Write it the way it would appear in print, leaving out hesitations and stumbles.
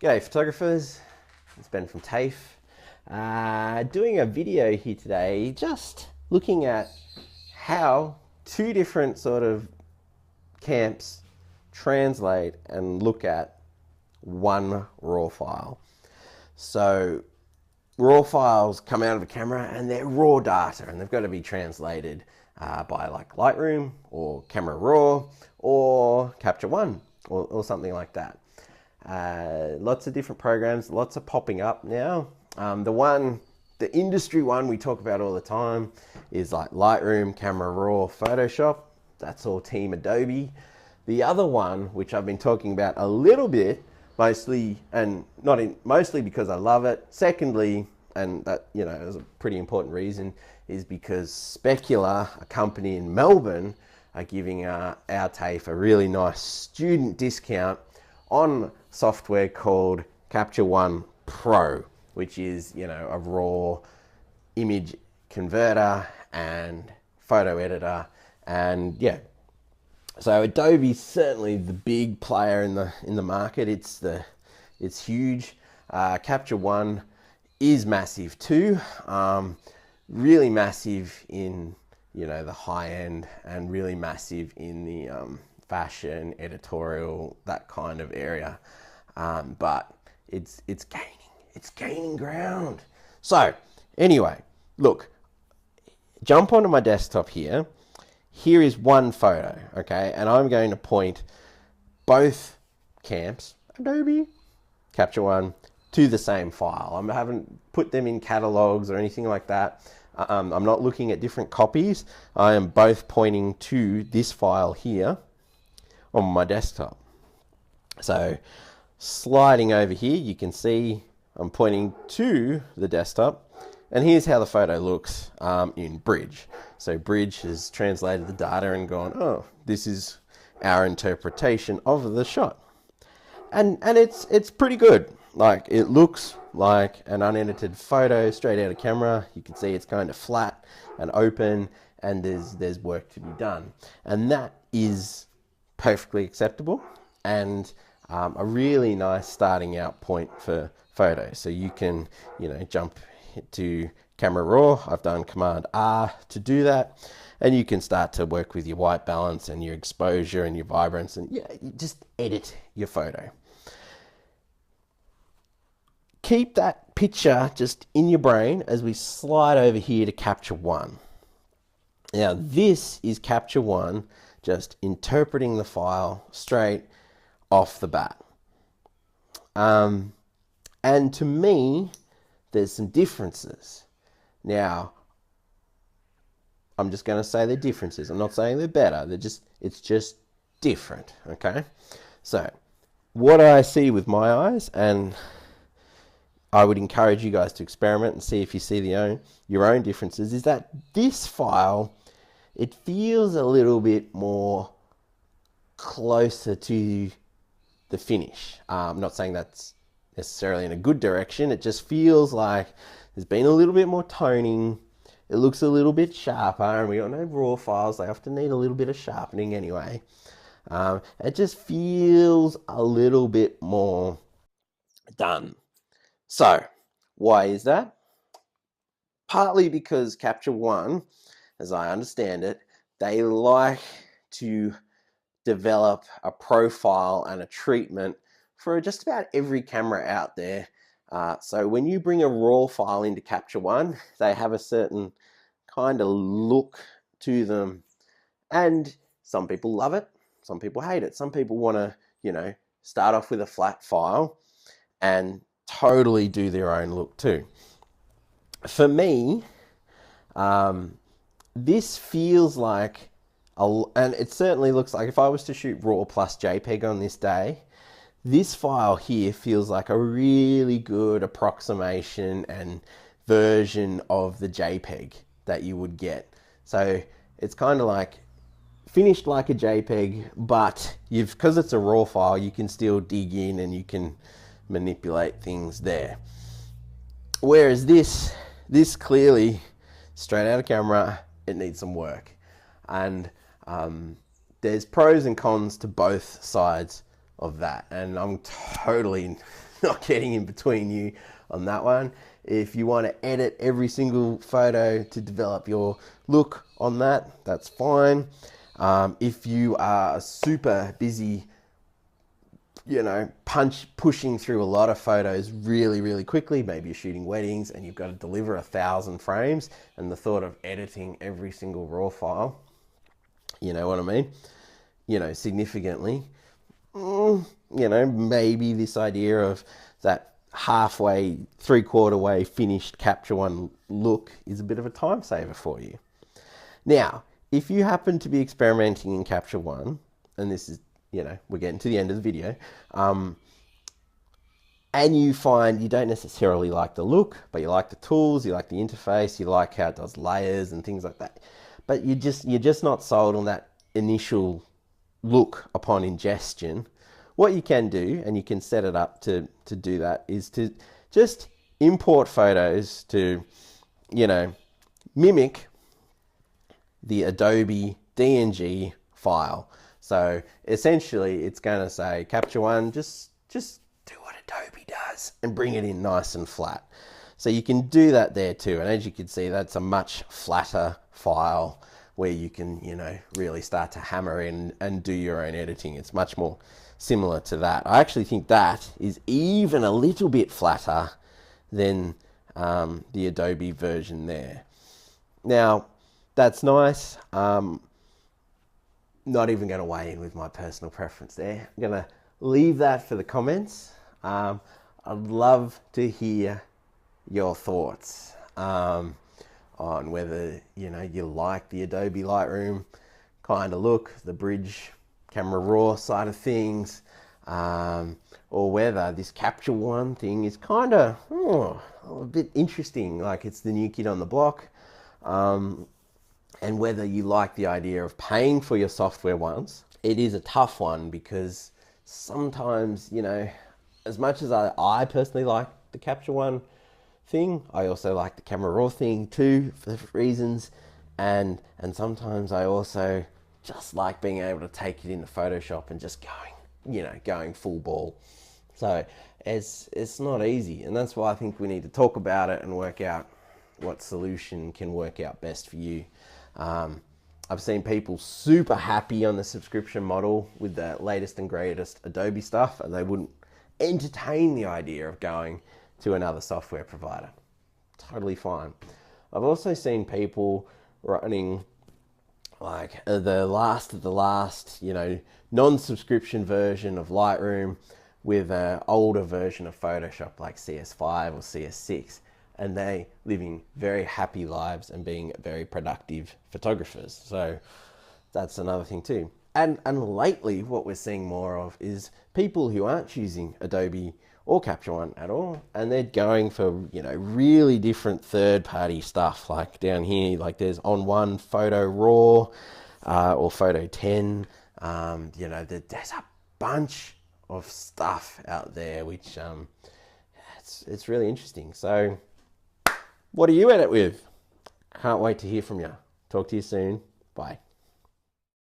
G'day photographers, it's Ben from TAFE. Doing a video here today, just looking at how two different sort of camps translate and look at one RAW file. So RAW files come out of a camera and they're raw data and they've got to be translated by like Lightroom or Camera Raw or Capture One or something like that. Lots of different programs, lots are popping up now. The industry one we talk about all the time is like Lightroom, Camera Raw, Photoshop. That's all Team Adobe. The other one, which I've been talking about a little bit, mostly because I love it. Secondly, and that is a pretty important reason, is because Specular, a company in Melbourne, are giving our TAFE a really nice student discount on software called Capture One Pro, which is a raw image converter and photo editor, and so Adobe's certainly the big player in the market. It's huge. Capture One is massive too, really massive in the high end and really massive in the fashion, editorial, that kind of area. But it's gaining ground. So anyway, look, jump onto my desktop here. Here is one photo, okay? And I'm going to point both camps, Adobe, Capture One, to the same file. I haven't put them in catalogs or anything like that. I'm not looking at different copies. I am both pointing to this file here on my desktop. So sliding over here, you can see I'm pointing to the desktop, and here's how the photo looks in Bridge. So Bridge has translated the data and gone, oh, this is our interpretation of the shot. And it's pretty good. Like, it looks like an unedited photo straight out of camera. You can see it's kind of flat and open, and there's work to be done. And that is perfectly acceptable and a really nice starting out point for photos. So you can jump to Camera Raw. I've done Command R to do that, and you can start to work with your white balance and your exposure and your vibrance, and you just edit your photo. Keep that picture just in your brain as we slide over here to Capture One. Now this is Capture One just interpreting the file straight off the bat. And to me, there's some differences. Now, I'm just going to say they're differences. I'm not saying they're better. It's just different, okay? So, what I see with my eyes, and I would encourage you guys to experiment and see if you see your own differences, is that this file, it feels a little bit more closer to the finish. I'm not saying that's necessarily in a good direction. It just feels like there's been a little bit more toning. It looks a little bit sharper, and we all know raw files, they often need a little bit of sharpening anyway. It just feels a little bit more done. So why is that? Partly because Capture One, as I understand it, they like to develop a profile and a treatment for just about every camera out there. So when you bring a raw file into Capture One, they have a certain kind of look to them, and some people love it, some people hate it. Some people want to, start off with a flat file and totally do their own look too. For me, this feels like and it certainly looks like if I was to shoot RAW plus JPEG on this day, this file here feels like a really good approximation and version of the JPEG that you would get. So it's kind of like finished like a JPEG, but because it's a RAW file, you can still dig in and you can manipulate things there. Whereas this clearly, straight out of camera, it needs some work. And there's pros and cons to both sides of that, and I'm totally not getting in between you on that one. If you want to edit every single photo to develop your look on that, that's fine. If you are super busy, you know, pushing through a lot of photos really quickly, maybe you're shooting weddings and you've got to deliver 1,000 frames, and the thought of editing every single raw file, you know what I mean, you know, significantly, you know, maybe this idea of that halfway, 3/4 way finished Capture One look is a bit of a time saver for you. Now, if you happen to be experimenting in Capture One, and this is, you know, we're getting to the end of the video, and you find you don't necessarily like the look, but you like the tools, you like the interface, you like how it does layers and things like that, but you're just not sold on that initial look upon ingestion, what you can do, and you can set it up to do that, is to just import photos to, you know, mimic the Adobe DNG file. So essentially it's going to say, Capture One, just do what Adobe does and bring it in nice and flat. So you can do that there too. And as you can see, that's a much flatter file where you can, you know, really start to hammer in and do your own editing. It's much more similar to that. I actually think that is even a little bit flatter than the Adobe version there. Now, that's nice. Not even going to weigh in with my personal preference there. I'm going to leave that for the comments. I'd love to hear your thoughts on whether, you know, you like the Adobe Lightroom kind of look, the bridge camera raw side of things, or whether this Capture One thing is kind of a bit interesting, like it's the new kid on the block, and whether you like the idea of paying for your software once. It is a tough one because sometimes, you know, as much as I personally like the Capture One thing, I also like the camera raw thing too, for different reasons, and sometimes I also just like being able to take it into Photoshop and just going full ball. So it's not easy, and that's why I think we need to talk about it and work out what solution can work out best for you. I've seen people super happy on the subscription model with the latest and greatest Adobe stuff, and they wouldn't entertain the idea of going to another software provider. Totally fine. I've also seen people running like the last of the last, you know, non-subscription version of Lightroom with an older version of Photoshop like CS5 or CS6, and they living very happy lives and being very productive photographers. So that's another thing too. And lately what we're seeing more of is people who aren't choosing Adobe or Capture One at all, and they're going for, you know, really different third-party stuff. Like down here, like there's On One Photo Raw or Photo 10. You know, there's a bunch of stuff out there which it's really interesting. So what do you edit with? Can't wait to hear from you. Talk to you soon. Bye.